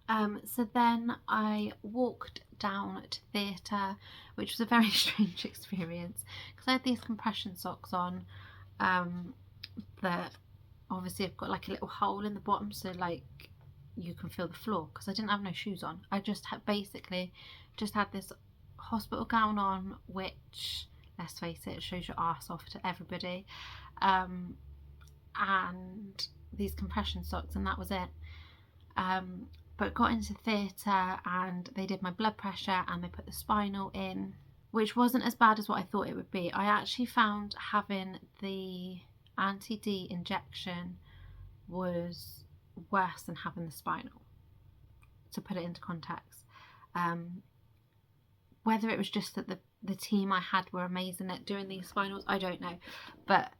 So then I walked down to theatre, which was a very strange experience because I had these compression socks on that obviously have got like a little hole in the bottom, so like you can feel the floor, because I didn't have no shoes on. I just had basically just had this hospital gown on, which, let's face it, shows your arse off to everybody, and these compression socks, and that was it. But got into theatre and they did my blood pressure and they put the spinal in, which wasn't as bad as what I thought it would be. I actually found having the anti-D injection was worse than having the spinal, to put it into context. Whether it was just that the team I had were amazing at doing these spinals, I don't know, but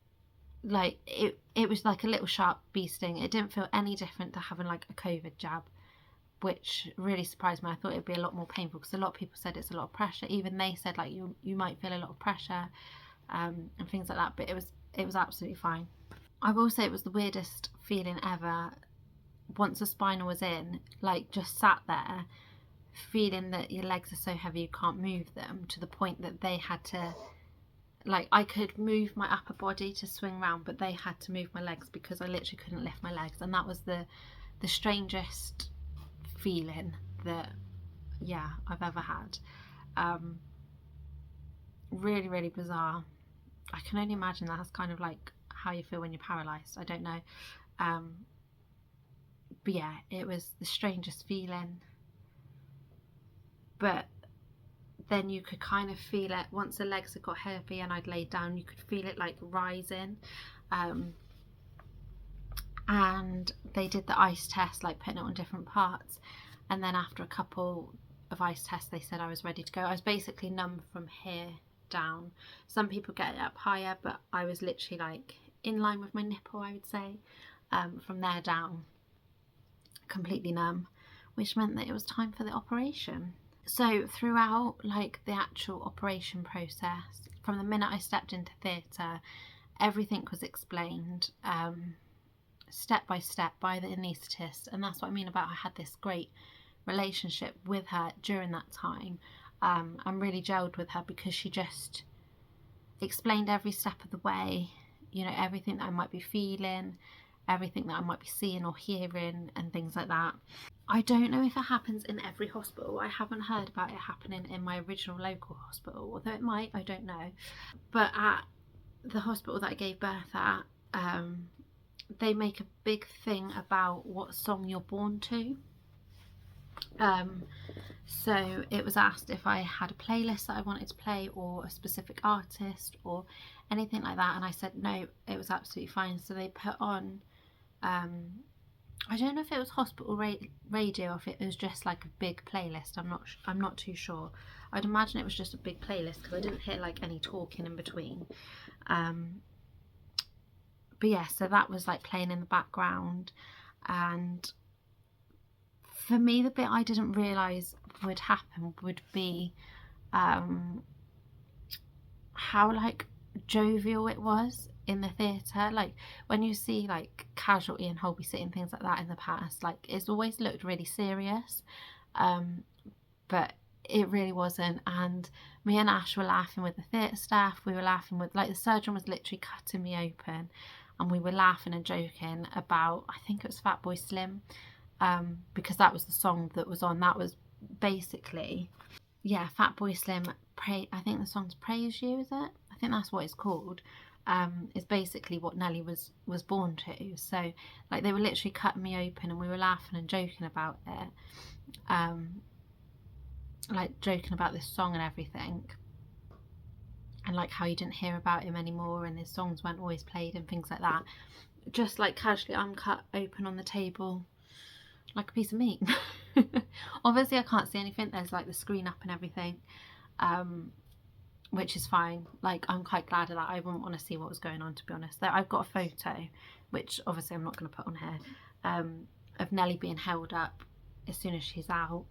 like it was like a little sharp bee sting. It didn't feel any different to having like a COVID jab, which really surprised me. I thought it'd be a lot more painful because a lot of people said it's a lot of pressure. Even they said like you might feel a lot of pressure and things like that, but it was absolutely fine. I will say it was the weirdest feeling ever. Once the spinal was in, like just sat there feeling that your legs are so heavy you can't move them, to the point that they had to, like, I could move my upper body to swing around, but they had to move my legs because I literally couldn't lift my legs. And that was the strangest feeling that I've ever had. Really, really bizarre. I can only imagine that's kind of like how you feel when you're paralysed. I don't know. But yeah, it was the strangest feeling. But then you could kind of feel it once the legs had got heavy and I'd laid down, you could feel it like rising. And they did the ice test, like putting it on different parts, and then after a couple of ice tests they said I was ready to go. I was basically numb from here down. Some people get it up higher, but I was literally like in line with my nipple, I would say. From there down, completely numb, which meant that it was time for the operation. So throughout like the actual operation process, from the minute I stepped into theatre, everything was explained step by step by the anaesthetist, and that's what I mean about I had this great relationship with her during that time. I'm really gelled with her because she just explained every step of the way, you know, everything that I might be feeling, everything that I might be seeing or hearing, and things like that. I don't know if it happens in every hospital. I haven't heard about it happening in my original local hospital, although it might, I don't know. But at the hospital that I gave birth at, they make a big thing about what song you're born to. So it was asked if I had a playlist that I wanted to play, or a specific artist, or anything like that, and I said no, it was absolutely fine. So they put on, I don't know if it was hospital radio or if it was just like a big playlist. I'm not too sure. I'd imagine it was just a big playlist because I didn't hear like any talking in between. But yeah, so that was like playing in the background, and for me the bit I didn't realise would happen would be how like jovial it was in the theatre. Like when you see like Casualty and Holby City and things like that in the past, like it's always looked really serious, but it really wasn't. And me and Ash were laughing with the theatre staff, we were laughing with, like, the surgeon was literally cutting me open and we were laughing and joking about, I think it was Fatboy Slim, because that was the song that was on. That was basically, yeah, Fatboy Slim, I think the song's Praise You, is it? I think that's what it's called. Is basically what Nelly was born to. So like they were literally cutting me open and we were laughing and joking about it, like joking about this song and everything, and like how you didn't hear about him anymore and his songs weren't always played and things like that. Just like casually, I'm cut open on the table like a piece of meat. Obviously I can't see anything, there's like the screen up and everything, which is fine. Like I'm quite glad of that. I wouldn't want to see what was going on, to be honest. I've got a photo, which obviously I'm not going to put on here, of Nelly being held up as soon as she's out,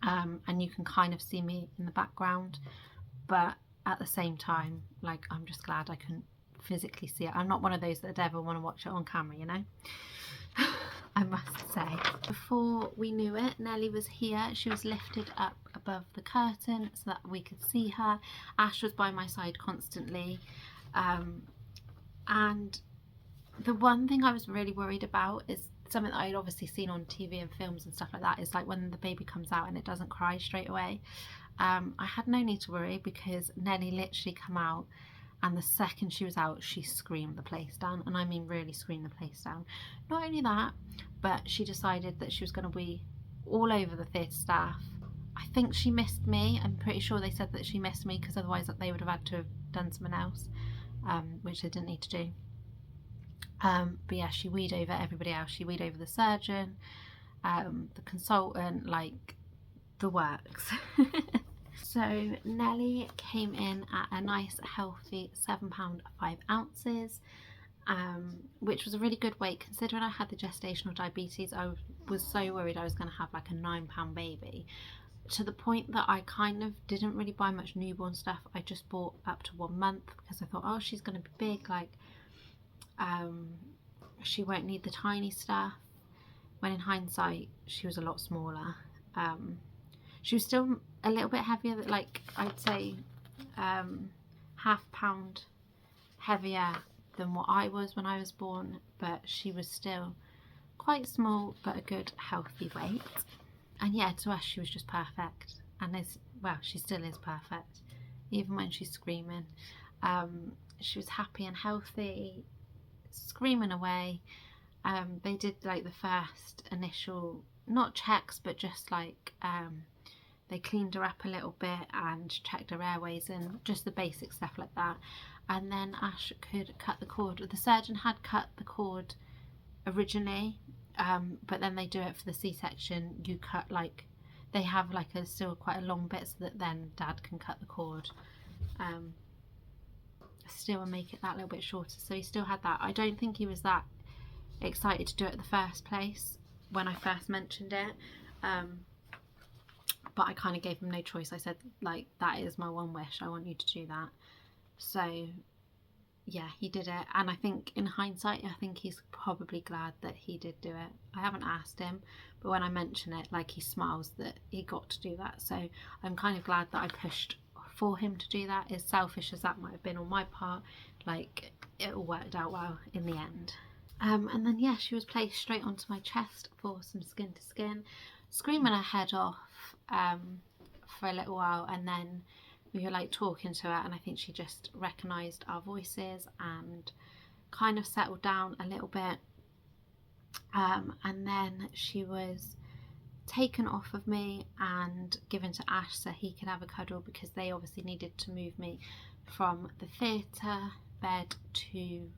and you can kind of see me in the background, but at the same time, like, I'm just glad I couldn't physically see it. I'm not one of those that ever want to watch it on camera, you know. I must say. Before we knew it, Nellie was here. She was lifted up above the curtain so that we could see her. Ash was by my side constantly. And the one thing I was really worried about is something that I'd obviously seen on TV and films and stuff like that, is like when the baby comes out and it doesn't cry straight away. I had no need to worry because Nellie literally came out, and the second she was out, she screamed the place down, and I mean really screamed the place down. Not only that, but she decided that she was going to wee all over the theatre staff. I think she missed me. I'm pretty sure they said that she missed me because otherwise they would have had to have done something else, which they didn't need to do. But yeah, she weed over everybody else. She weed over the surgeon, the consultant, like the works. So Nellie came in at a nice healthy £7 5 ounces, which was a really good weight considering I had the gestational diabetes. I was so worried I was going to have like a £9 baby, to the point that I kind of didn't really buy much newborn stuff. I just bought up to 1 month because I thought, oh, she's going to be big, like she won't need the tiny stuff, when in hindsight she was a lot smaller. She was still a little bit heavier, like I'd say £0.5 heavier than what I was when I was born, but she was still quite small but a good healthy weight. And yeah, to us she was just perfect, and well, she still is perfect even when she's screaming. She was happy and healthy, screaming away. They did like the first initial, not checks, but just like they cleaned her up a little bit and checked her airways and just the basic stuff like that. And then Ash could cut the cord. The surgeon had cut the cord originally, but then they do it for the C-section. You cut like, they have like still quite a long bit so that then Dad can cut the cord still and make it that little bit shorter. So he still had that. I don't think he was that excited to do it in the first place when I first mentioned it, but I kind of gave him no choice. I said, like, that is my one wish, I want you to do that. So yeah, he did it, and I think in hindsight I think he's probably glad that he did do it. I haven't asked him, but when I mention it, like, he smiles that he got to do that. So I'm kind of glad that I pushed for him to do that. As selfish as that might have been on my part, like, it all worked out well in the end. And then yeah, she was placed straight onto my chest for some skin to skin, screaming her head off for a little while, and then we were like talking to her, and I think she just recognised our voices and kind of settled down a little bit. And then she was taken off of me and given to Ash so he could have a cuddle, because they obviously needed to move me from the theatre bed to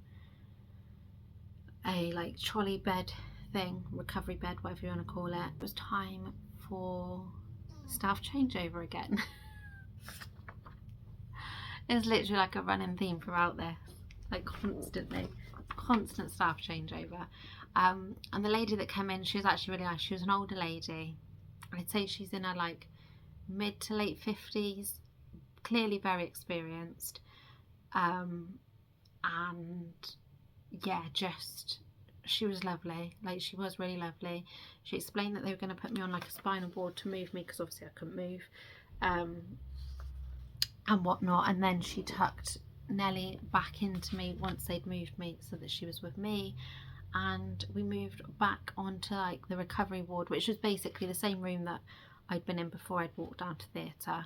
a like trolley bed thing, recovery bed, whatever you want to call it. It was time for staff changeover again. It's literally like a running theme throughout this, like constant staff changeover. And the lady that came in, she was actually really nice. She was an older lady. I'd say she's in her like mid to late 50s, clearly very experienced. And yeah, just, she was lovely. Like, she was really lovely. She explained that they were going to put me on like a spinal board to move me, because obviously I couldn't move, and whatnot. And then she tucked Nellie back into me once they'd moved me so that she was with me, and we moved back onto like the recovery ward, which was basically the same room that I'd been in before I'd walked down to theatre.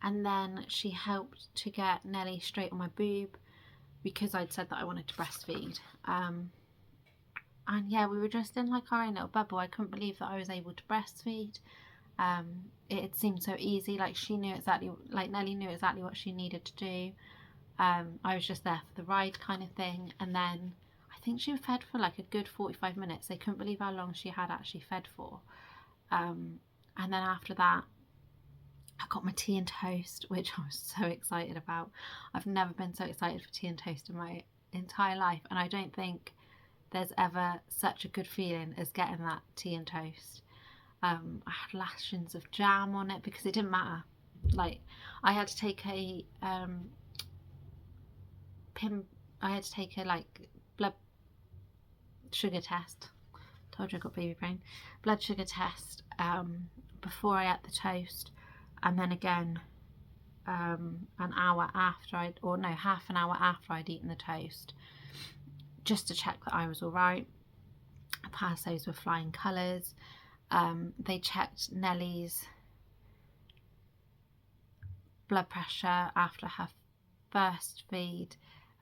And then she helped to get Nellie straight on my boob, because I'd said that I wanted to breastfeed. And yeah, we were just in like our own little bubble. I couldn't believe that I was able to breastfeed. It seemed so easy. Like, she knew exactly, like Nellie knew exactly what she needed to do. I was just there for the ride kind of thing. And then I think she fed for like a good 45 minutes. They couldn't believe how long she had actually fed for. And then after that, I got my tea and toast, which I was so excited about. I've never been so excited for tea and toast in my entire life, and I don't think there's ever such a good feeling as getting that tea and toast. I had lashings of jam on it because it didn't matter. Like, I had to take a like blood sugar test. Told you I got baby brain. Blood sugar test before I ate the toast, and then again an hour after half an hour after I'd eaten the toast, just to check that I was all right. I passed those with flying colours. They checked Nellie's blood pressure after her first feed,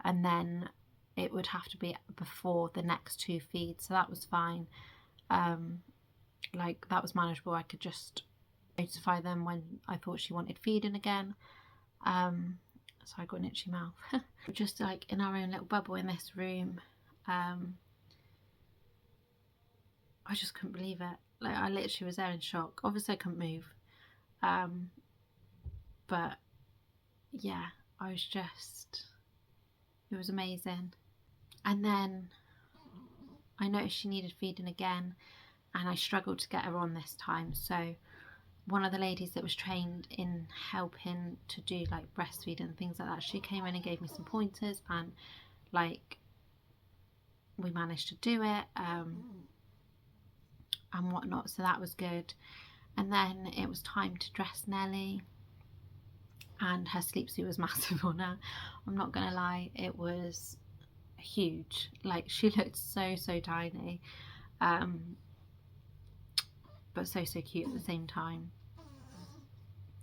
and then it would have to be before the next 2 feeds, so that was fine. Like, that was manageable. I could just notify them when I thought she wanted feeding again. So I got an itchy mouth. Just like in our own little bubble in this room. I just couldn't believe it. Like, I literally was there in shock. Obviously I couldn't move, but yeah, I was just, it was amazing. And then I noticed she needed feeding again, and I struggled to get her on this time. So one of the ladies that was trained in helping to do like breastfeeding and things like that, she came in and gave me some pointers, and like we managed to do it and whatnot, so that was good. And then it was time to dress Nellie, and her sleep suit was massive on her. I'm not gonna lie, it was huge. Like, she looked so tiny, but so cute at the same time.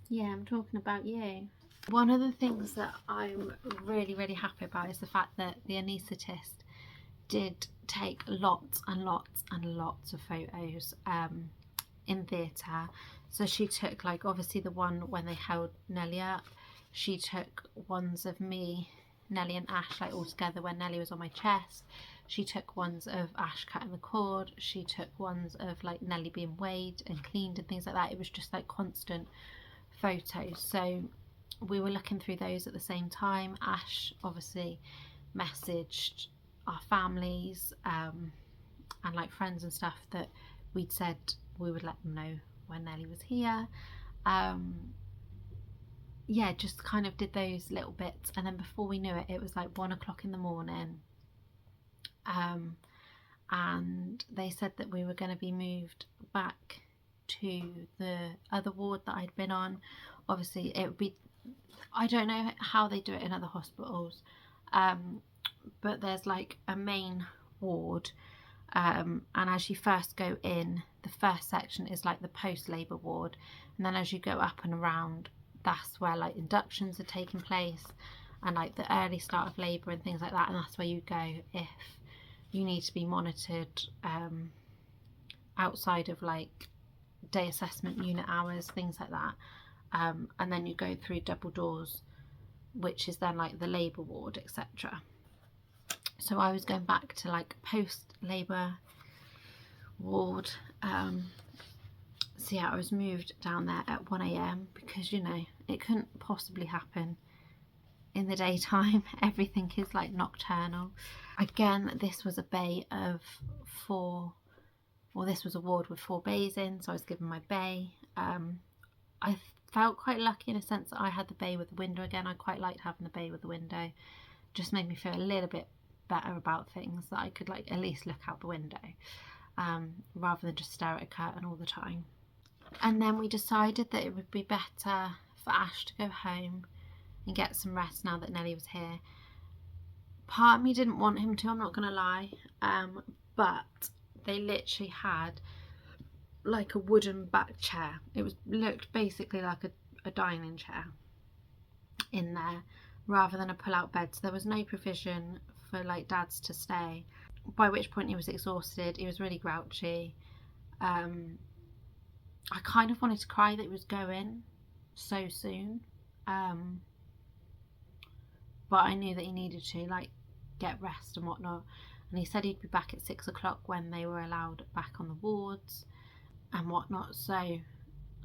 Yeah, I'm talking about you. One of the things that I'm really happy about is the fact that the anaesthetist did take lots and lots of photos in theatre. So she took, like, obviously the one when they held Nellie up. She took ones of me, Nellie and Ash, like, all together when Nellie was on my chest. She took ones of Ash cutting the cord. She took ones of like Nellie being weighed and cleaned and things like that. It was just like constant photos. So we were looking through those at the same time. Ash obviously messaged our families and like friends and stuff that we'd said we would let them know when Nellie was here. Yeah, just kind of did those little bits, and then before we knew it, it was like 1 o'clock in the morning. And they said that we were going to be moved back to the other ward that I'd been on. Obviously it would be, I don't know how they do it in other hospitals, but there's like a main ward, and as you first go in, the first section is like the post-labour ward, and then as you go up and around, that's where like inductions are taking place and like the early start of labour and things like that, and that's where you go if you need to be monitored outside of like day assessment unit hours, things like that. And then you go through double doors, which is then like the labour ward, etc. So I was going back to like post-labour ward. So yeah, I was moved down there at 1 AM because, you know, it couldn't possibly happen in the daytime. Everything is like nocturnal. Again, this was a bay of 4, well, this was a ward with 4 bays in, so I was given my bay. I felt quite lucky in a sense that I had the bay with the window again. I quite liked having the bay with the window. Just made me feel a little bit better about things, that I could like at least look out the window rather than just stare at a curtain all the time. And then we decided that it would be better for Ash to go home and get some rest now that Nellie was here. Part of me didn't want him to, I'm not gonna lie, but they literally had like a wooden back chair. It looked basically like a dining chair in there rather than a pull-out bed, so there was no provision for like Dad's to stay, by which point he was exhausted, he was really grouchy. I kind of wanted to cry that he was going so soon, but I knew that he needed to like get rest and whatnot, and he said he'd be back at 6 o'clock when they were allowed back on the wards and whatnot, so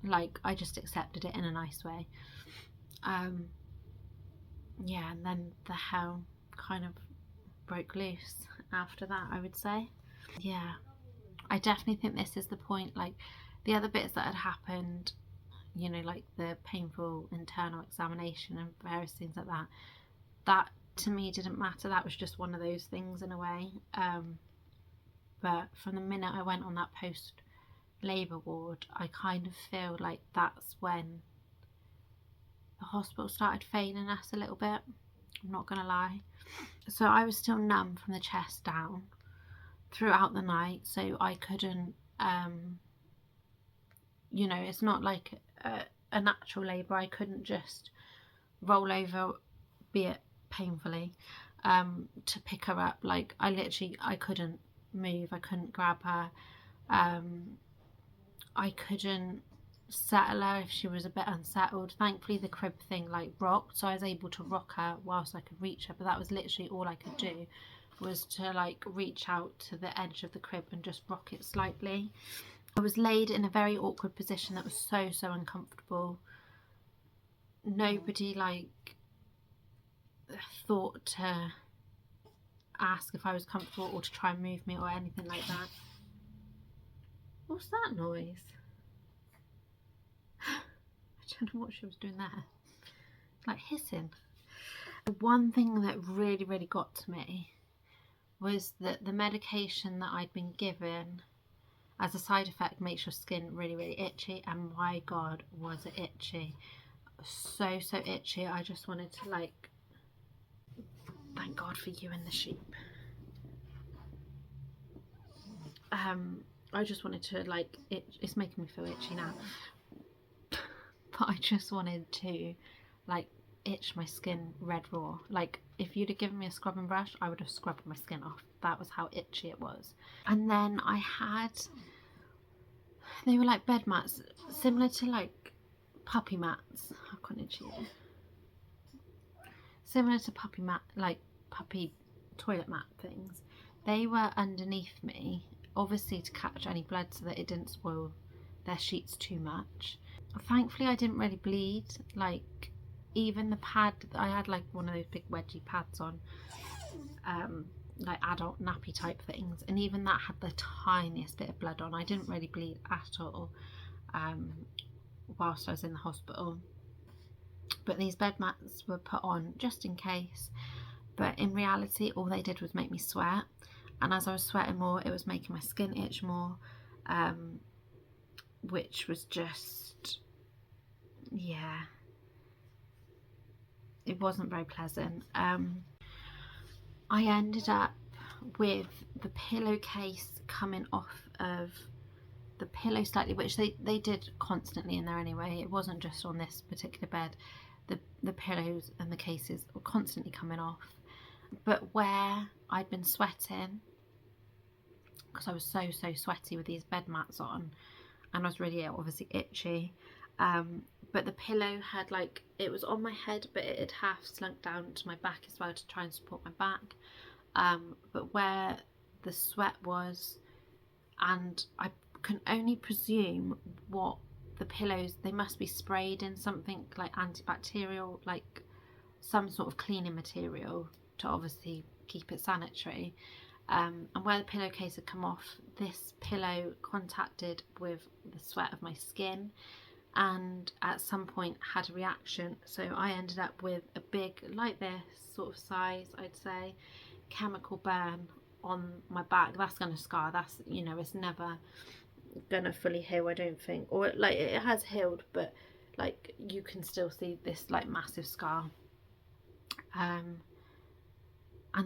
like I just accepted it in a nice way. Yeah, and then the hell kind of broke loose after that, I would say. Yeah, I definitely think this is the point. Like the other bits that had happened, you know, like the painful internal examination and various things like that, that to me didn't matter. That was just one of those things in a way. but from the minute I went on that post-labour ward, I kind of feel like that's when the hospital started failing us a little bit. I'm not gonna lie. So I was still numb from the chest down throughout the night, so I couldn't, you know, it's not like a natural labour. I couldn't just roll over, be it painfully, to pick her up. Like I couldn't move, I couldn't grab her, I couldn't settle her if she was a bit unsettled. Thankfully the crib thing like rocked, so I was able to rock her whilst I could reach her, but that was literally all I could do, was to like reach out to the edge of the crib and just rock it slightly. I was laid in a very awkward position that was so uncomfortable. Nobody like thought to ask if I was comfortable or to try and move me or anything like that. What's that noise? I don't know what she was doing there. Like hissing. The one thing that really got to me was that the medication that I'd been given as a side effect makes your skin really itchy, and my god was it itchy. So itchy. I just wanted to like, thank God for you and the sheep. I just wanted to like, it's making me feel itchy now, but I just wanted to like itch my skin red raw. Like if you'd have given me a scrubbing brush, I would have scrubbed my skin off. That was how itchy it was. And then I had, they were like bed mats, similar to like puppy mats. How can itchy it? Similar to puppy mat, like puppy toilet mat things. They were underneath me, obviously to catch any blood so that it didn't spoil their sheets too much. Thankfully I didn't really bleed. Like even the pad, I had like one of those big wedgie pads on, like adult nappy type things, and even that had the tiniest bit of blood on. I didn't really bleed at all whilst I was in the hospital. But these bed mats were put on just in case, but in reality all they did was make me sweat, and as I was sweating more it was making my skin itch more, which was just, yeah, it wasn't very pleasant. I ended up with the pillowcase coming off of the pillow slightly, which they did constantly in there anyway. It wasn't just on this particular bed. The pillows and the cases were constantly coming off. But where I'd been sweating, because I was so sweaty with these bed mats on, and I was really obviously itchy, but the pillow had like, it was on my head but it had half slunk down to my back as well to try and support my back, but where the sweat was, and I can only presume what the pillows, they must be sprayed in something like antibacterial, like some sort of cleaning material to obviously keep it sanitary, and where the pillowcase had come off, this pillow contacted with the sweat of my skin and at some point had a reaction, so I ended up with a big, like this sort of size, I'd say, chemical burn on my back. That's going to scar. That's, you know, it's never gonna fully heal, I don't think, or like it has healed, but like you can still see this like massive scar, and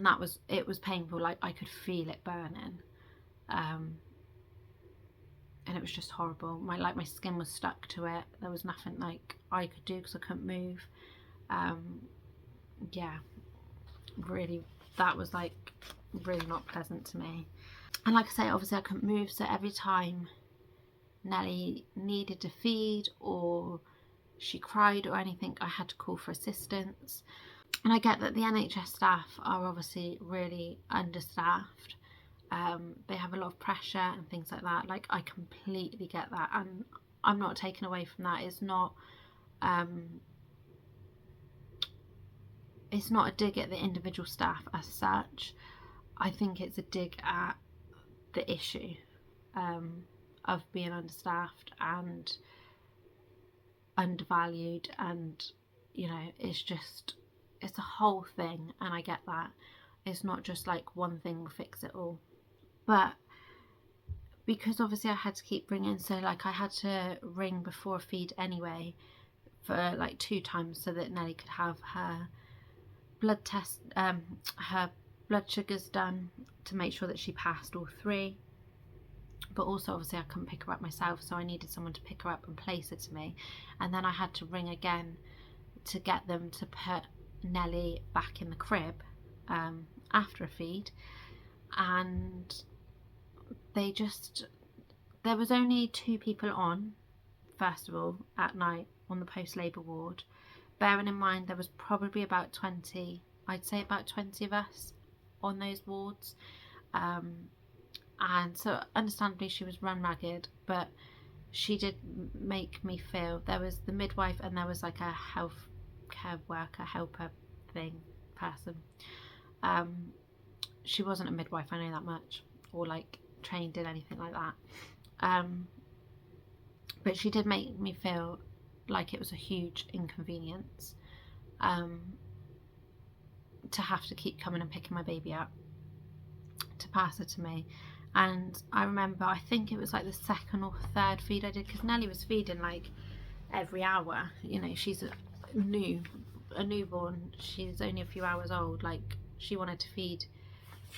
that was, it was painful. Like I could feel it burning, and it was just horrible. My skin was stuck to it. There was nothing like I could do because I couldn't move. Yeah, really, that was like really not pleasant to me. And like I say, obviously I couldn't move, so every time Nellie needed to feed or she cried or anything, I had to call for assistance. And I get that the NHS staff are obviously really understaffed. They have a lot of pressure and things like that. Like I completely get that, and I'm not taken away from that. It's not a dig at the individual staff as such. I think it's a dig at the issue of being understaffed and undervalued, and you know, it's a whole thing, and I get that. It's not just like one thing will fix it all. But because obviously I had to keep ringing, so like I had to ring before a feed anyway for like 2 times so that Nelly could have her blood test, her blood sugars done to make sure that she passed all 3. But also obviously I couldn't pick her up myself, so I needed someone to pick her up and place her to me. And then I had to ring again to get them to put Nelly back in the crib after a feed. And there was only 2 people on, first of all, at night on the post-labour ward. Bearing in mind there was probably about 20, I'd say about 20 of us on those wards. And so understandably she was run ragged, but she did make me feel, there was the midwife and there was like a health care worker, helper thing, person. She wasn't a midwife, I know that much, or like trained in anything like that. But she did make me feel like it was a huge inconvenience to have to keep coming and picking my baby up to pass her to me. And I remember, I think it was like the 2nd or 3rd feed I did, because Nelly was feeding like every hour. You know, she's a newborn, she's only a few hours old, like she wanted to feed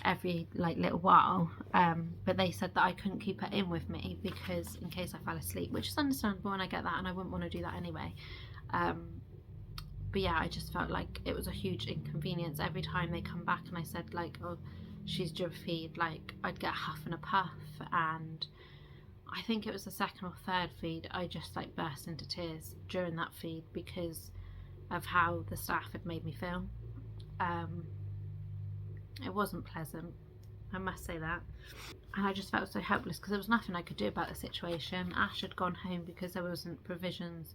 every like little while, but they said that I couldn't keep her in with me because in case I fell asleep, which is understandable and I get that, and I wouldn't want to do that anyway. But yeah, I just felt like it was a huge inconvenience every time they come back and I said like, oh, she's due a feed, like I'd get a huff and a puff. And I think it was the 2nd or 3rd feed I just like burst into tears during that feed because of how the staff had made me feel. It wasn't pleasant, I must say that. And I just felt so helpless because there was nothing I could do about the situation. Ash had gone home because there wasn't provisions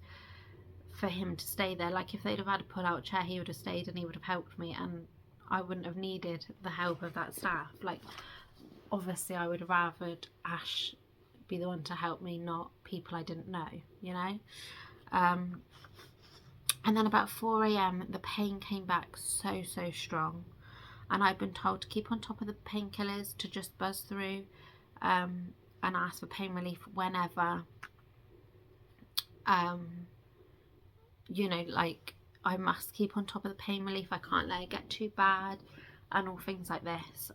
for him to stay there. Like if they'd have had a pull-out chair, he would have stayed and he would have helped me, and I wouldn't have needed the help of that staff. Like obviously I would have rathered Ash be the one to help me, not people I didn't know, you know. And then about 4 a.m. the pain came back so strong, and I'd been told to keep on top of the painkillers, to just buzz through and ask for pain relief whenever, you know, like I must keep on top of the pain relief, I can't let it get too bad and all things like this.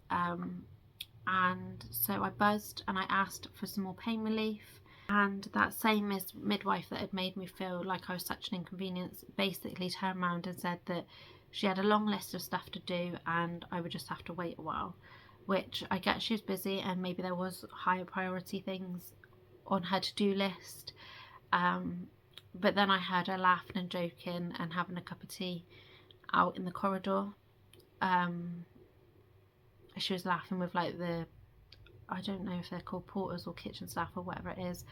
And so I buzzed and I asked for some more pain relief, and that same midwife that had made me feel like I was such an inconvenience basically turned around and said that she had a long list of stuff to do and I would just have to wait a while, which I get she was busy and maybe there was higher priority things on her to-do list. But then I heard her laughing and joking and having a cup of tea out in the corridor. She was laughing with like I don't know if they're called porters or kitchen staff or whatever it is.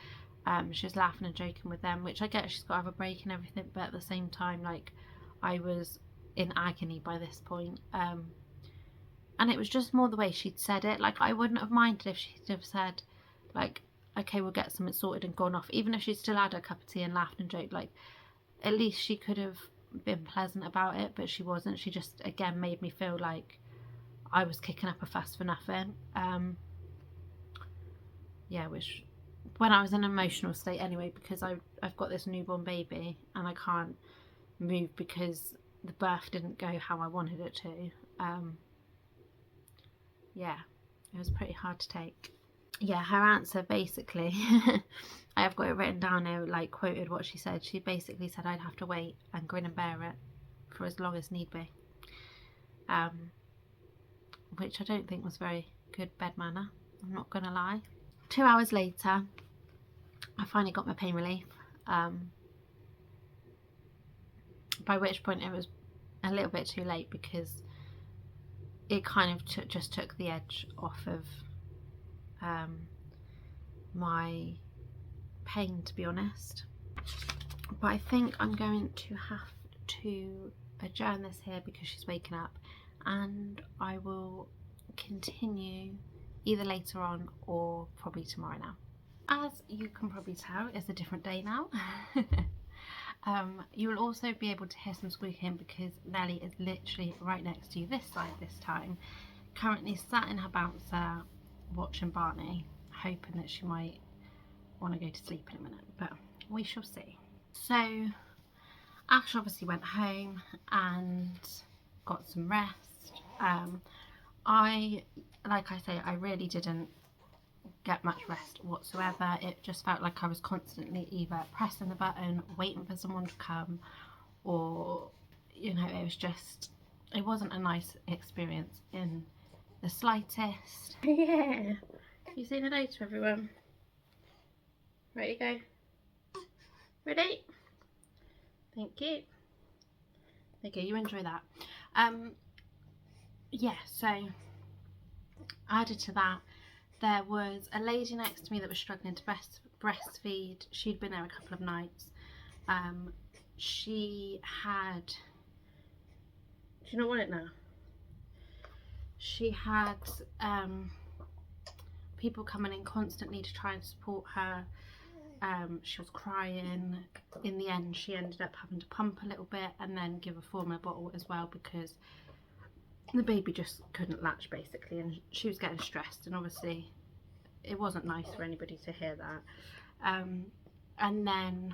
She was laughing and joking with them, which I get she's got to have a break and everything, but at the same time, like, I was in agony by this point. And it was just more the way she'd said it. Like, I wouldn't have minded if she'd have said, like, okay, we'll get something sorted and gone off. Even if she still had her cup of tea and laughed and joked, like, at least she could have been pleasant about it, but she wasn't. She just, again, made me feel like I was kicking up a fuss for nothing. Yeah, which, when I was in an emotional state anyway, because I've got this newborn baby and I can't move because the birth didn't go how I wanted it to. Yeah, it was pretty hard to take. Yeah, her answer basically, I have got it written down here, like quoted what she said. She basically said I'd have to wait and grin and bear it for as long as need be. Which I don't think was very good bed manner, I'm not gonna lie. 2 hours later, I finally got my pain relief, by which point it was a little bit too late because it kind of just took the edge off of my pain, to be honest. But I think I'm going to have to adjourn this here because she's waking up, and I will continue either later on or probably tomorrow now. As you can probably tell, it's a different day now. You will also be able to hear some squeaking because Nelly is literally right next to you this side this time, currently sat in her bouncer watching Barney. hoping that she might want to go to sleep in a minute, but we shall see. So Ash obviously went home and got some rest. Like I say, I really didn't get much rest whatsoever. It just felt like I was constantly either pressing the button, waiting for someone to come, or, you know, it wasn't a nice experience in the slightest. Yeah, you say hello to everyone. Ready to go? Ready? Thank you. Okay, you enjoy that. Yeah, so added to that, there was a lady next to me that was struggling to breastfeed. She'd been there a couple of nights. She had, do you not want it now? She had people coming in constantly to try and support her. She was crying. In the end, she ended up having to pump a little bit and then give a formula bottle as well, because the baby just couldn't latch basically, and she was getting stressed, and obviously it wasn't nice for anybody to hear that. And then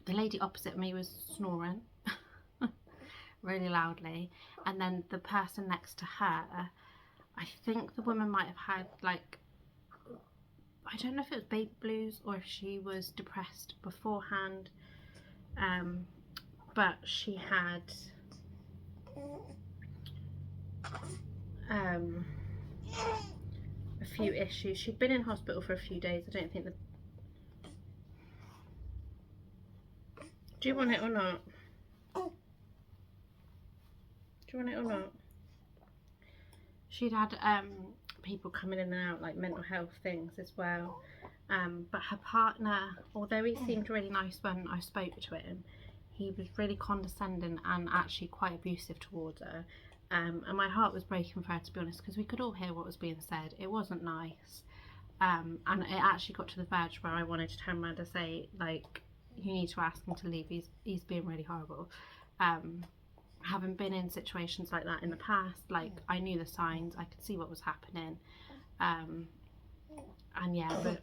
the lady opposite me was snoring really loudly, and then the person next to her, I think the woman might have had, like, I don't know if it was baby blues or if she was depressed beforehand, but she had a few issues. She'd been in hospital for a few days. I don't think the... Do you want it or not? Do you want it or not? She'd had people coming in and out, like mental health things as well. But her partner, although he seemed really nice when I spoke to him, he was really condescending and actually quite abusive towards her. And my heart was breaking for her, to be honest, because we could all hear what was being said. It wasn't nice. And it actually got to the verge where I wanted to turn around and say, like, you need to ask him to leave. He's being really horrible. Having been in situations like that in the past, like, I knew the signs, I could see what was happening. And yeah, but...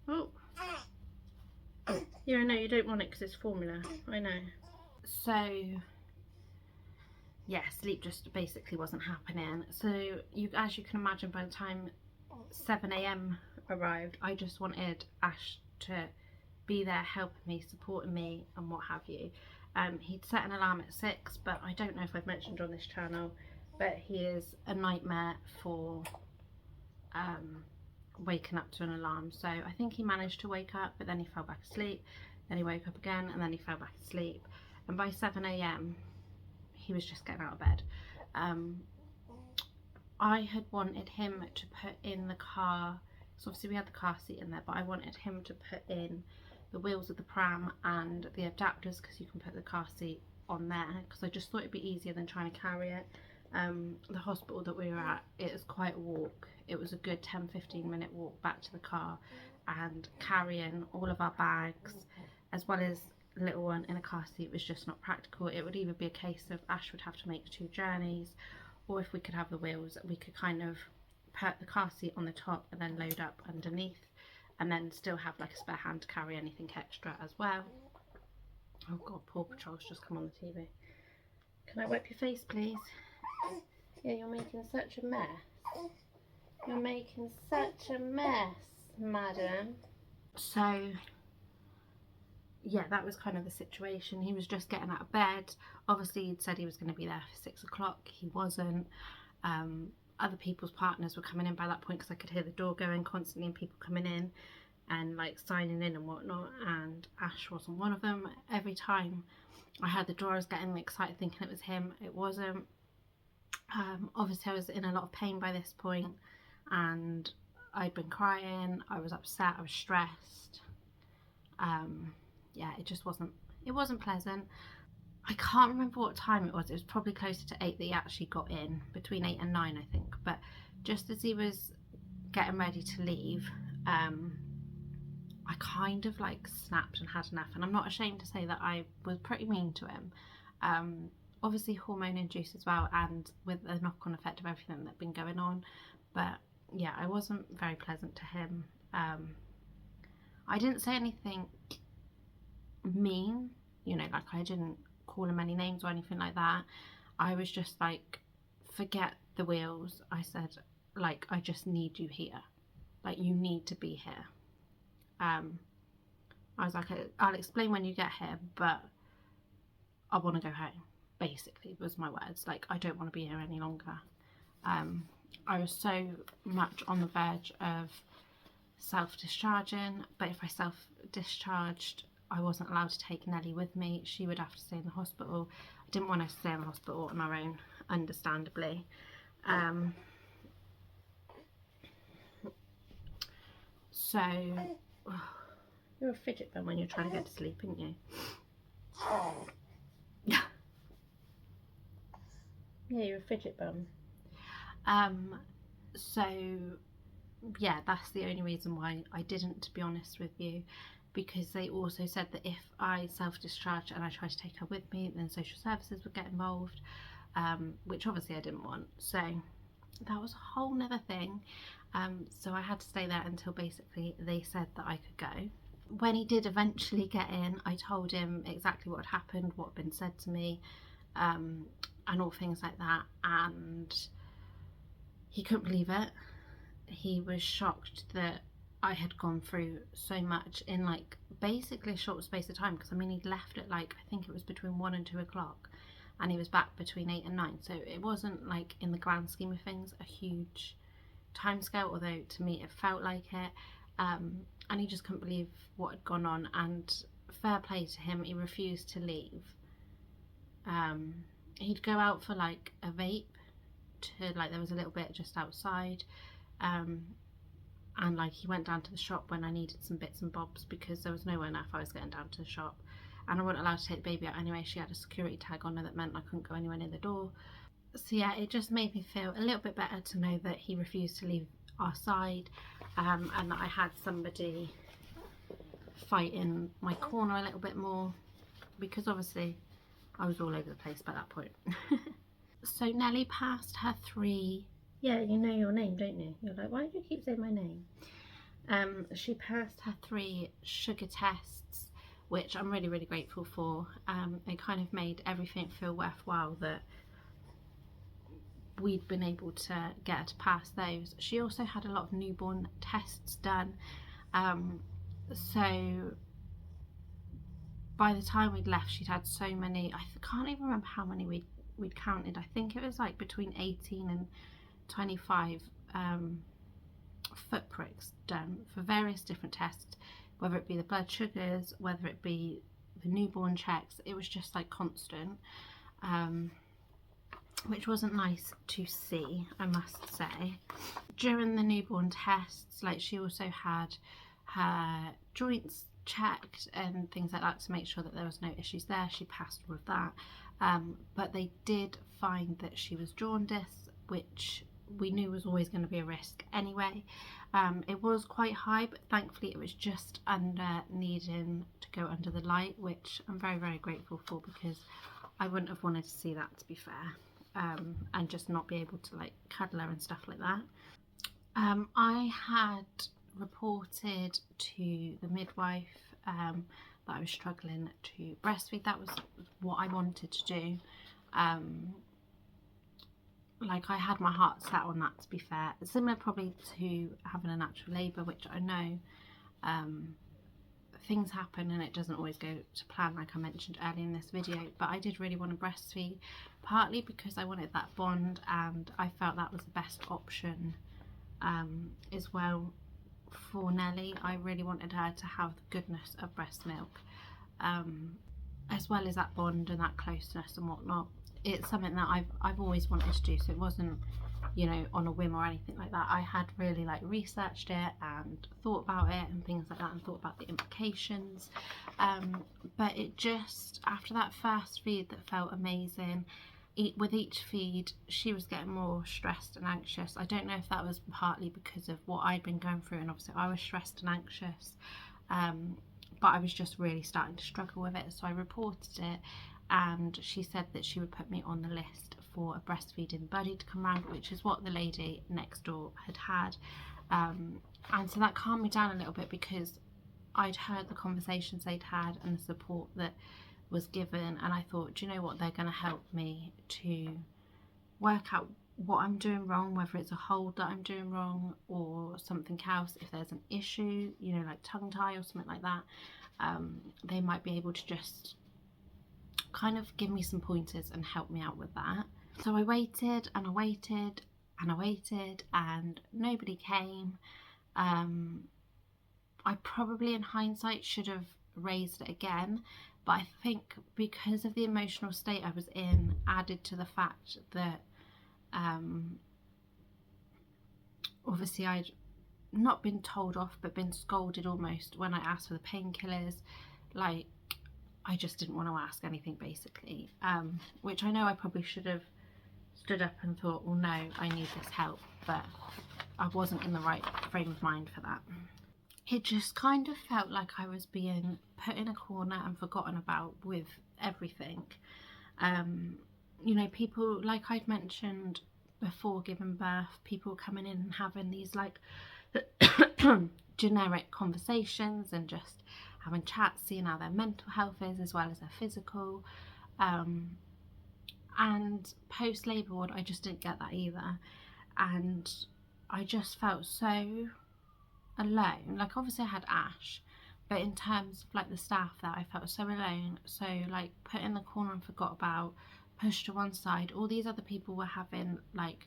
Oh. Yeah, I know, you don't want it because it's formula. I know. So... yeah, sleep just basically wasn't happening. So as you can imagine, by the time 7 AM arrived, I just wanted Ash to be there helping me, supporting me and what have you. He'd set an alarm at 6, but I don't know if I've mentioned on this channel, but he is a nightmare for waking up to an alarm. So I think he managed to wake up, but then he fell back asleep, then he woke up again, and then he fell back asleep. And by 7 AM he was just getting out of bed. I had wanted him to put in the car, so obviously we had the car seat in there, but I wanted him to put in the wheels of the pram and the adapters, because you can put the car seat on there, because I just thought it'd be easier than trying to carry it. The hospital that we were at, it was quite a walk. It was a good 10-15 minute walk back to the car, and carrying all of our bags as well as the little one in a car seat was just not practical. It would either be a case of Ash would have to make 2 journeys, or if we could have the wheels, we could kind of put the car seat on the top and then load up underneath, and then still have like a spare hand to carry anything extra as well. Oh god, Paw Patrol's just come on the TV. Can I wipe your face, please? Yeah, you're making such a mess. You're making such a mess, madam. So, yeah, that was kind of the situation. He was just getting out of bed. Obviously, he'd said he was going to be there for 6 o'clock. He wasn't. Other people's partners were coming in by that point, because I could hear the door going constantly and people coming in and like signing in and whatnot, and Ash wasn't one of them. Every time I heard the door, I was getting excited thinking it was him. It wasn't. Obviously I was in a lot of pain by this point, and I'd been crying, I was upset, I was stressed. Yeah, it wasn't pleasant. I can't remember what time it was probably closer to 8 that he actually got in, between 8 and 9 I think, but just as he was getting ready to leave, I kind of like snapped and had enough, and I'm not ashamed to say that I was pretty mean to him. Obviously hormone induced as well, and with the knock-on effect of everything that's been going on, but yeah, I wasn't very pleasant to him. I didn't say anything mean, you know, like I didn't call him any names or anything like that. I was just like, forget the wheels. I said, like, I just need you here. Like, you need to be here. I was like, I'll explain when you get here, but I want to go home, basically, was my words. Like, I don't want to be here any longer. I was so much on the verge of self-discharging, but if I self-discharged, I wasn't allowed to take Nellie with me. She would have to stay in the hospital. I didn't want her to stay in the hospital on our own, understandably. So, you're a fidget bum when you're trying to get to sleep, aren't you? Yeah, you're a fidget bum. So yeah, that's the only reason why I didn't, to be honest with you, because they also said that if I self-discharged and I tried to take her with me, then social services would get involved, which obviously I didn't want. So that was a whole nother thing. So I had to stay there until basically they said that I could go. When he did eventually get in, I told him exactly what had happened, what had been said to me, and all things like that, and he couldn't believe it. He was shocked that I had gone through so much in like basically a short space of time, because I mean he'd left at like, I think it was between 1 and 2 o'clock, and he was back between 8 and 9, so it wasn't like, in the grand scheme of things, a huge time scale, although to me it felt like it. And he just couldn't believe what had gone on, and fair play to him, he refused to leave. He'd go out for like a vape to, like, there was a little bit just outside, and like he went down to the shop when I needed some bits and bobs, because there was nowhere enough I was getting down to the shop, and I wasn't allowed to take the baby out anyway. She had a security tag on her that meant I couldn't go anywhere near the door. So yeah, it just made me feel a little bit better to know that he refused to leave our side, and that I had somebody fighting my corner a little bit more, because obviously I was all over the place by that point. So Nellie passed her 3, yeah, you know your name, don't you? You're like, why do you keep saying my name? She passed her 3 sugar tests, which I'm really, really grateful for. It kind of made everything feel worthwhile that we'd been able to get her to pass those. She also had a lot of newborn tests done, so by the time we'd left, she'd had so many, I can't even remember how many we'd counted. I think it was like between 18 and 25 foot pricks done for various different tests, whether it be the blood sugars, whether it be the newborn checks. It was just like constant, which wasn't nice to see, I must say. During the newborn tests, like, she also had her joints checked and things like that to make sure that there was no issues there. She passed all of that, but they did find that she was jaundice, which we knew was always going to be a risk anyway. It was quite high, but thankfully it was just under needing to go under the light, which I'm very, very grateful for, because I wouldn't have wanted to see that, to be fair, and just not be able to like cuddle her and stuff like that. I had reported to the midwife that I was struggling to breastfeed. That was what I wanted to do. Like, I had my heart set on that, to be fair. Similar probably to having a natural labour, which I know things happen and it doesn't always go to plan, like I mentioned earlier in this video, but I did really want to breastfeed, partly because I wanted that bond, and I felt that was the best option as well for Nellie. I really wanted her to have the goodness of breast milk, as well as that bond and that closeness and whatnot. It's something that I've always wanted to do, so it wasn't, you know, on a whim or anything like that. I had really like researched it and thought about it and things like that, and thought about the implications, but it just, after that first feed that felt amazing, with each feed she was getting more stressed and anxious. I don't know if that was partly because of what I'd been going through, and obviously I was stressed and anxious, but I was just really starting to struggle with it. So I reported it, and she said that she would put me on the list for a breastfeeding buddy to come round, which is what the lady next door had. And so that calmed me down a little bit, because I'd heard the conversations they'd had and the support that was given, and I thought, do you know what, they're going to help me to work out what I'm doing wrong, whether it's a hold that I'm doing wrong or something else. If there's an issue, you know, like tongue tie or something like that, they might be able to just kind of give me some pointers and help me out with that. So I waited and I waited and I waited, and nobody came. I probably in hindsight should have raised it again, but I think because of the emotional state I was in, added to the fact that obviously I'd not been told off but been scolded almost when I asked for the painkillers, like I just didn't want to ask anything basically, which I know I probably should have stood up and thought, well no, I need this help, but I wasn't in the right frame of mind for that. It just kind of felt like I was being put in a corner and forgotten about with everything. You know, people, like I'd mentioned before giving birth, people coming in and having these like generic conversations and just having chats, seeing how their mental health is as well as their physical. And post-labour ward, I just didn't get that either. And I just felt so alone. Like obviously I had Ash, but in terms of like the staff there, I felt so alone, so like put in the corner and forgot about, pushed to one side. All these other people were having like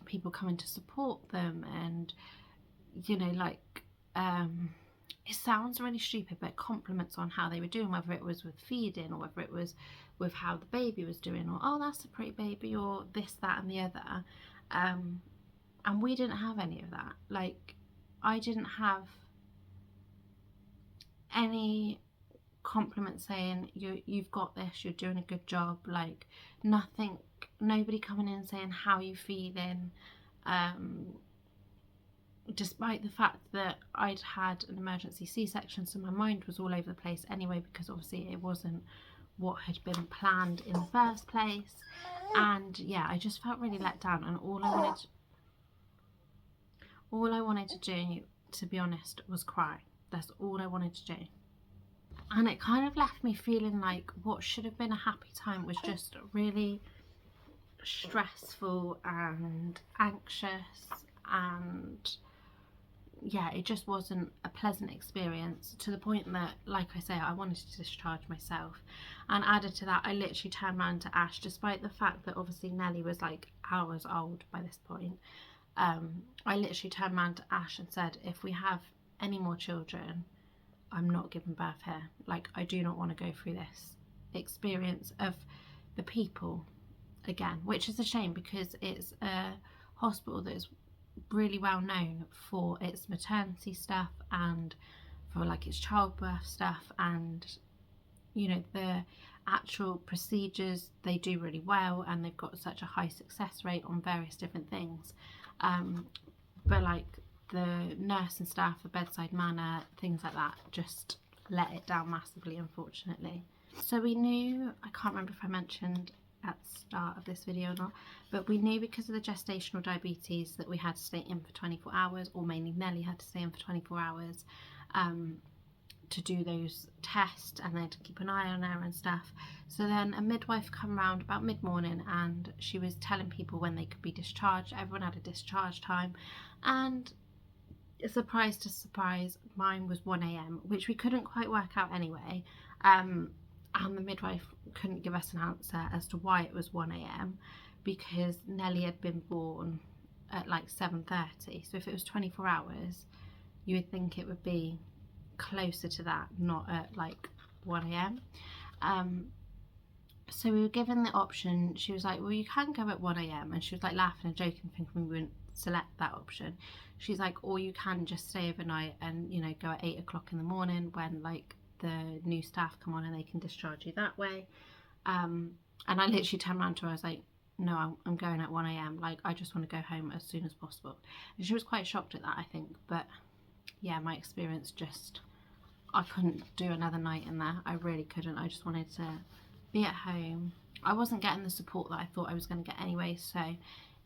people coming to support them, and you know, like it sounds really stupid, but compliments on how they were doing, whether it was with feeding or whether it was with how the baby was doing, or oh that's a pretty baby, or this, that and the other. And we didn't have any of that. Like I didn't have any compliment saying you've got this, you're doing a good job, like nothing, nobody coming in saying how you feeling, despite the fact that I'd had an emergency C-section, so my mind was all over the place anyway, because obviously it wasn't what had been planned in the first place. And yeah, I just felt really let down, and all I wanted to do, to be honest, was cry. That's all I wanted to do. And it kind of left me feeling like what should have been a happy time was just really stressful and anxious, and yeah, it just wasn't a pleasant experience, to the point that, like I say, I wanted to discharge myself. And added to that, I literally turned around to Ash, despite the fact that obviously Nelly was like hours old by this point. I literally turned around to Ash and said, if we have any more children, I'm not giving birth here. Like, I do not want to go through this experience of the people again, which is a shame, because it's a hospital that is really well known for its maternity stuff and for like its childbirth stuff, and you know, the actual procedures they do really well, and they've got such a high success rate on various different things. But like the nurse and staff, the bedside manner, things like that, just let it down massively, unfortunately. So we knew, I can't remember if I mentioned at the start of this video or not, but we knew because of the gestational diabetes that we had to stay in for 24 hours, or mainly Nelly had to stay in for 24 hours to do those tests and then to keep an eye on her and stuff. So then a midwife come round about mid-morning, and she was telling people when they could be discharged. Everyone had a discharge time, and surprise to surprise, mine was 1 AM, which we couldn't quite work out anyway. And the midwife couldn't give us an answer as to why it was 1 AM, because Nelly had been born at like 7:30. So if it was 24 hours, you would think it would be closer to that, not at like 1 AM. So we were given the option. She was like, well, you can go at 1 AM, and she was like laughing and joking, thinking we wouldn't select that option. She's like, or you can just stay overnight and, you know, go at 8 o'clock in the morning when like the new staff come on, and they can discharge you that way. And I literally turned around to her, I was like, no, I'm going at 1 AM, like I just want to go home as soon as possible. And she was quite shocked at that, I think. But yeah, my experience, just I couldn't do another night in there. I really couldn't. I just wanted to be at home. I wasn't getting the support that I thought I was going to get anyway, so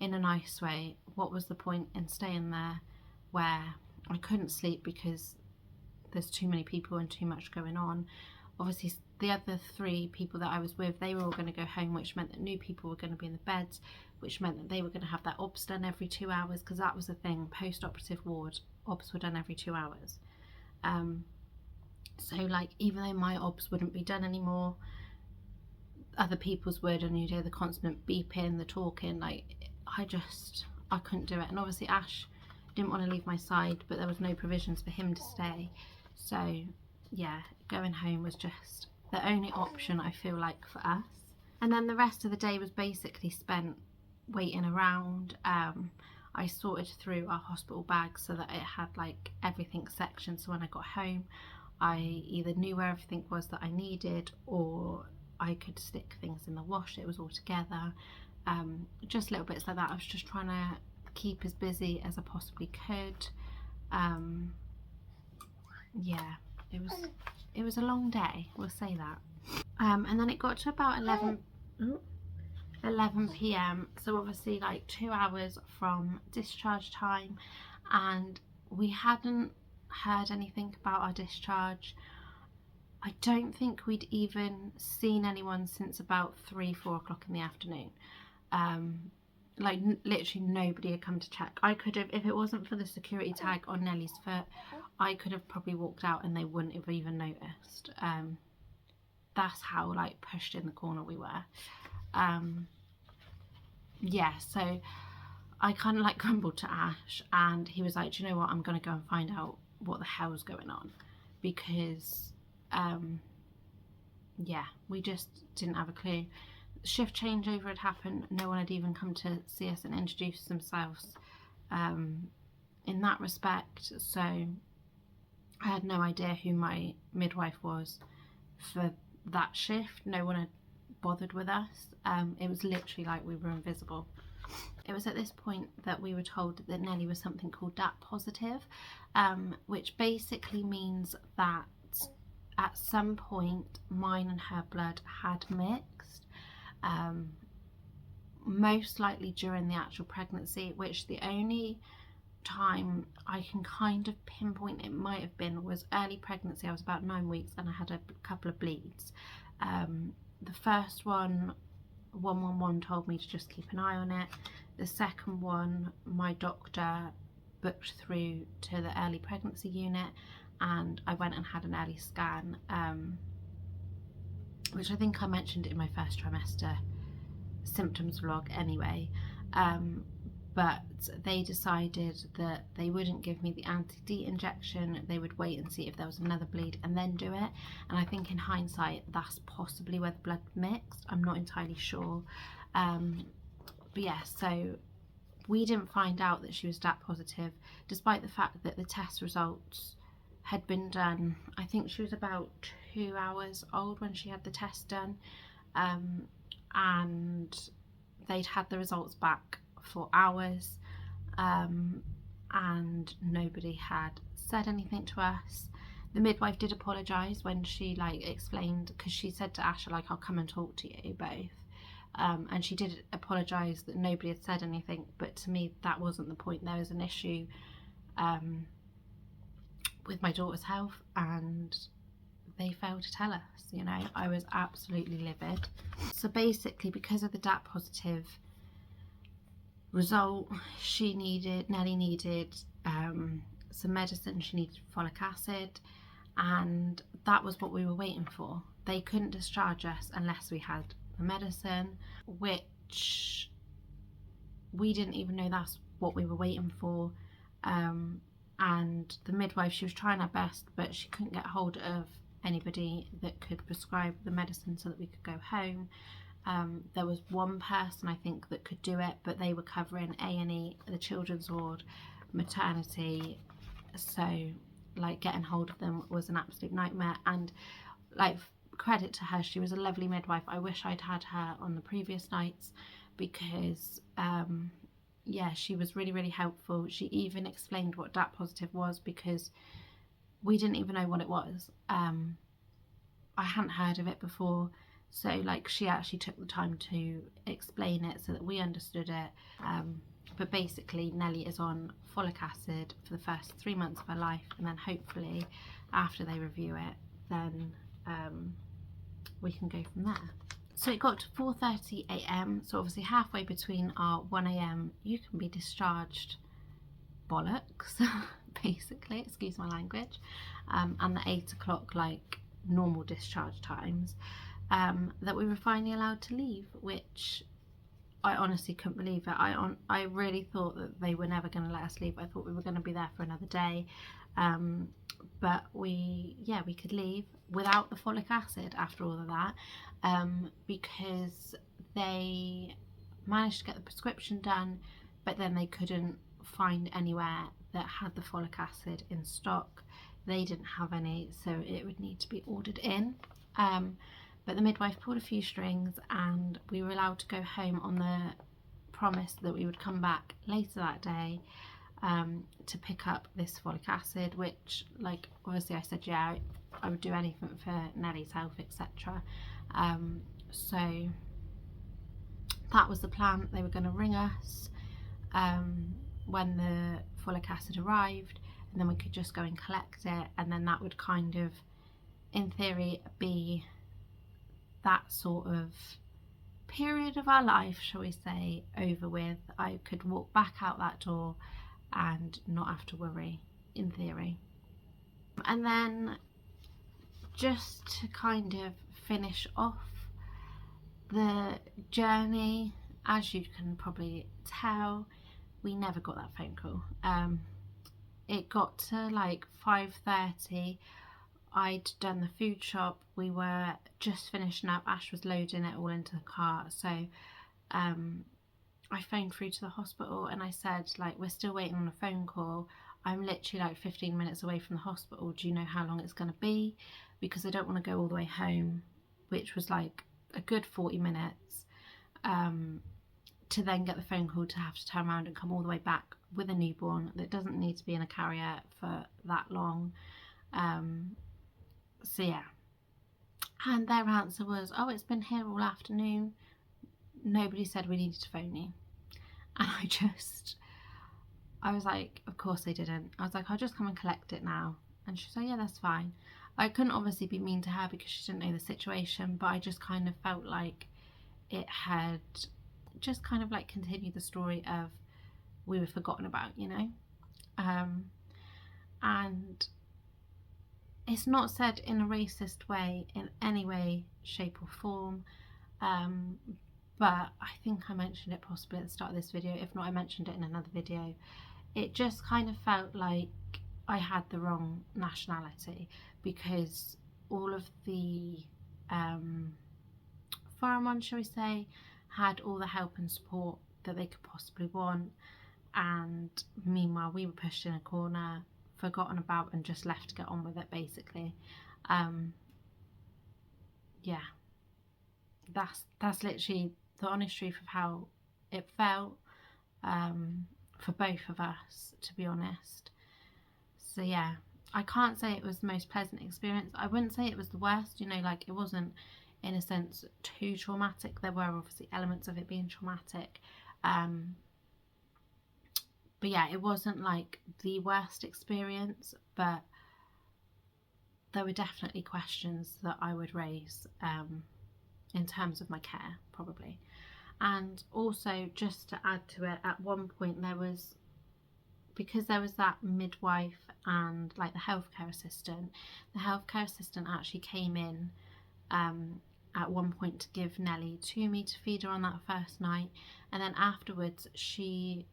in a nice way, what was the point in staying there where I couldn't sleep because there's too many people and too much going on. Obviously the other 3 people that I was with, they were all going to go home, which meant that new people were going to be in the beds, which meant that they were going to have their obs done every 2 hours, because that was the thing, post-operative ward, obs were done every 2 hours. So like, even though my obs wouldn't be done anymore, other people's would, and you'd hear the constant beeping, the talking, like I couldn't do it. And obviously Ash didn't want to leave my side, but there was no provisions for him to stay, so yeah, going home was just the only option, I feel like, for us. And then the rest of the day was basically spent waiting around. I sorted through our hospital bag so that it had like everything sectioned, so when I got home I either knew where everything was that I needed, or I could stick things in the wash, it was all together. Just little bits like that. I was just trying to keep as busy as I possibly could. Yeah, it was a long day, we'll say that. And then it got to about 11 p.m, so obviously like 2 hours from discharge time, and we hadn't heard anything about our discharge. I don't think we'd even seen anyone since about 3-4 o'clock in the afternoon. Like literally nobody had come to check. I could have, if it wasn't for the security tag on Nellie's foot, I could have probably walked out and they wouldn't have even noticed. That's how like pushed in the corner we were. Yeah, so I kind of like grumbled to Ash, and he was like, do you know what, I'm going to go and find out what the hell's going on, because yeah, we just didn't have a clue. Shift changeover had happened, no one had even come to see us and introduce themselves in that respect, so I had no idea who my midwife was for that shift. No one had bothered with us. It was literally like we were invisible. It was at this point that we were told that Nellie was something called DAP positive, which basically means that at some point mine and her blood had mixed, most likely during the actual pregnancy, which the only time I can kind of pinpoint it might have been was early pregnancy. I was about 9 weeks and I had a couple of bleeds. The first one, 111 told me to just keep an eye on it. The second one, my doctor booked through to the early pregnancy unit, and I went and had an early scan, which I think I mentioned in my first trimester symptoms vlog anyway. But they decided that they wouldn't give me the anti-D injection, they would wait and see if there was another bleed and then do it. And I think in hindsight that's possibly where the blood mixed, I'm not entirely sure. But yeah, so we didn't find out that she was DAP positive, despite the fact that the test results had been done. I think she was about 2 hours old when she had the test done, and they'd had the results back for hours, and nobody had said anything to us. The midwife did apologise when she like explained, because she said to Asha like, I'll come and talk to you both, and she did apologise that nobody had said anything, but to me that wasn't the point. There was an issue with my daughter's health and they failed to tell us, you know. I was absolutely livid. So basically, because of the DAP positive result, Nellie needed some medicine, she needed folic acid, and that was what we were waiting for. They couldn't discharge us unless we had the medicine, which we didn't even know that's what we were waiting for. And the midwife, she was trying her best, but she couldn't get hold of anybody that could prescribe the medicine so that we could go home. There was one person I think that could do it, but they were covering A&E, the children's ward, maternity, so like getting hold of them was an absolute nightmare. And like, credit to her, she was a lovely midwife. I wish I'd had her on the previous nights, because yeah, she was really, really helpful. She even explained what DAP positive was, because we didn't even know what it was. I hadn't heard of it before. So like she actually took the time to explain it so that we understood it. But basically Nellie is on folic acid for the first 3 months of her life, and then hopefully after they review it, then we can go from there. So it got to 4:30 a.m, so obviously halfway between our 1 a.m. you can be discharged bollocks basically, excuse my language, and the 8 o'clock like normal discharge times, that we were finally allowed to leave, which I honestly couldn't believe it. I really thought that they were never going to let us leave. I thought we were going to be there for another day, but we could leave without the folic acid after all of that, because they managed to get the prescription done, but then they couldn't find anywhere that had the folic acid in stock. They didn't have any, so it would need to be ordered in. But the midwife pulled a few strings and we were allowed to go home on the promise that we would come back later that day, to pick up this folic acid, which, like, obviously I said yeah, I would do anything for Nellie's health, etc. So that was the plan. They were going to ring us when the folic acid arrived, and then we could just go and collect it, and then that would kind of, in theory, be that sort of period of our life, shall we say, over with. I could walk back out that door and not have to worry, in theory. And then just to kind of finish off the journey, as you can probably tell, we never got that phone call. It got to like 5:30. I'd done the food shop, we were just finishing up, Ash was loading it all into the car, so I phoned through to the hospital and I said, like, we're still waiting on a phone call, I'm literally like 15 minutes away from the hospital, do you know how long it's going to be, because I don't want to go all the way home, which was like a good 40 minutes, to then get the phone call to have to turn around and come all the way back with a newborn that doesn't need to be in a carrier for that long. So yeah, and their answer was, oh, it's been here all afternoon, nobody said we needed to phone you. And I was like, of course they didn't. I was like, I'll just come and collect it now. And she said, yeah, that's fine. I couldn't obviously be mean to her because she didn't know the situation, but I just kind of felt like it had just kind of like continued the story of we were forgotten about, you know. And it's not said in a racist way in any way, shape or form, but I think I mentioned it possibly at the start of this video, if not I mentioned it in another video. It just kind of felt like I had the wrong nationality, because all of the foreign ones, shall we say, had all the help and support that they could possibly want, and meanwhile we were pushed in a corner, forgotten about, and just left to get on with it, basically. Yeah, that's literally the honest truth of how it felt, for both of us, to be honest. So yeah, I can't say it was the most pleasant experience. I wouldn't say it was the worst, you know, like it wasn't in a sense too traumatic. There were obviously elements of it being traumatic, but yeah, it wasn't like the worst experience, but there were definitely questions that I would raise in terms of my care, probably. And also, just to add to it, at one point because there was that midwife and like the healthcare assistant actually came in at one point to give Nellie to me to feed her on that first night, and then afterwards she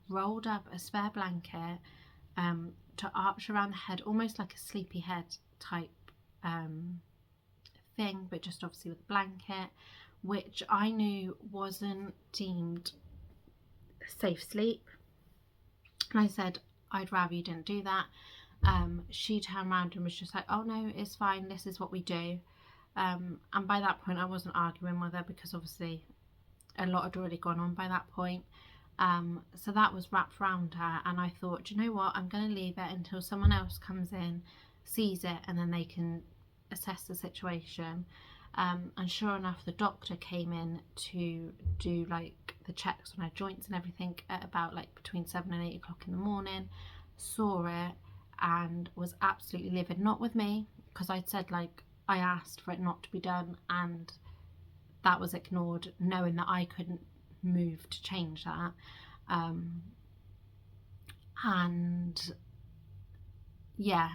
rolled up a spare blanket to arch around the head, almost like a sleepy head type thing, but just obviously with a blanket, which I knew wasn't deemed safe sleep. And I said, I'd rather you didn't do that. She turned around and was just like, oh no, it's fine, this is what we do. And by that point I wasn't arguing with her, because obviously a lot had already gone on by that point. So that was wrapped around her, and I thought, do you know what, I'm going to leave it until someone else comes in, sees it, and then they can assess the situation. And sure enough, the doctor came in to do like the checks on her joints and everything at about like between 7 and 8 o'clock in the morning, saw it and was absolutely livid. Not with me, because I'd said like I asked for it not to be done, and that was ignored, knowing that I couldn't move to change that. And yeah,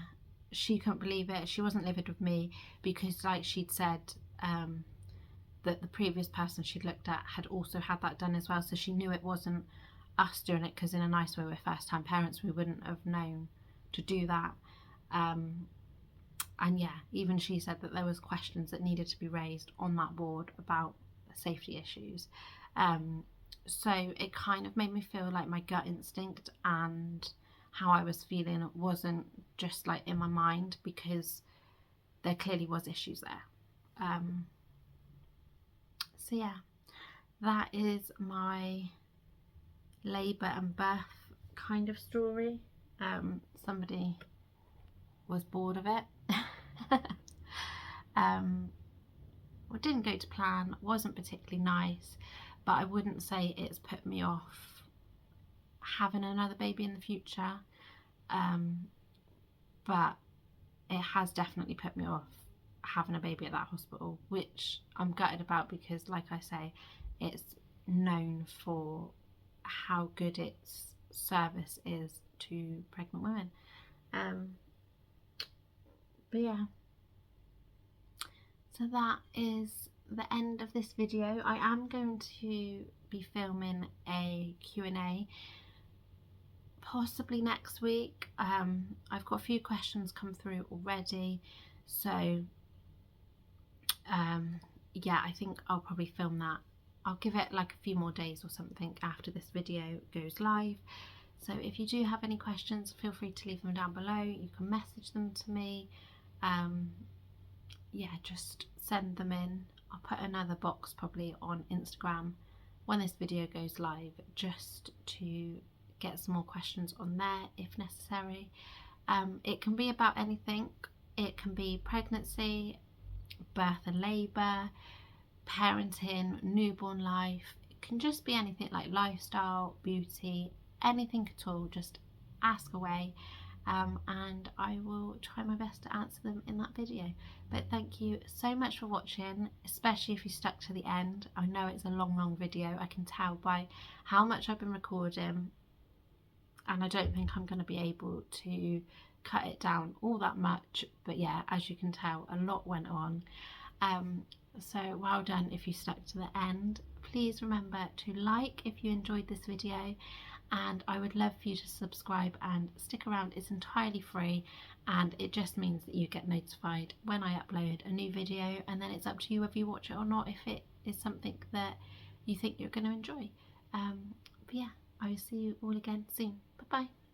she couldn't believe it. She wasn't livid with me because, like she'd said, that the previous person she'd looked at had also had that done as well, so she knew it wasn't us doing it, because in a nice way, we're first time parents, we wouldn't have known to do that. And yeah, even she said that there was questions that needed to be raised on that ward about safety issues. So it kind of made me feel like my gut instinct and how I was feeling wasn't just like in my mind, because there clearly was issues there. So yeah, that is my labour and birth kind of story. Somebody was bored of it. It didn't go to plan, wasn't particularly nice, but I wouldn't say it's put me off having another baby in the future. But it has definitely put me off having a baby at that hospital, which I'm gutted about, because like I say, it's known for how good its service is to pregnant women. But yeah, so that is the end of this video. I am going to be filming a Q&A possibly next week. I've got a few questions come through already, so yeah, I think I'll probably film that. I'll give it like a few more days or something after this video goes live. So if you do have any questions, feel free to leave them down below. You can message them to me. Yeah, just send them in. I'll put another box probably on Instagram when this video goes live, just to get some more questions on there if necessary. It can be about anything. It can be pregnancy, birth and labour, parenting, newborn life. It can just be anything, like lifestyle, beauty, anything at all. Just ask away, and I will try my best to answer them in that video. But thank you so much for watching, especially if you stuck to the end. I know it's a long video, I can tell by how much I've been recording, and I don't think I'm going to be able to cut it down all that much, but yeah, as you can tell, a lot went on. So well done if you stuck to the end. Please remember to like if you enjoyed this video, and I would love for you to subscribe and stick around. It's entirely free, and it just means that you get notified when I upload a new video, and then it's up to you whether you watch it or not, if it is something that you think you're going to enjoy. But yeah, I will see you all again soon. Bye bye.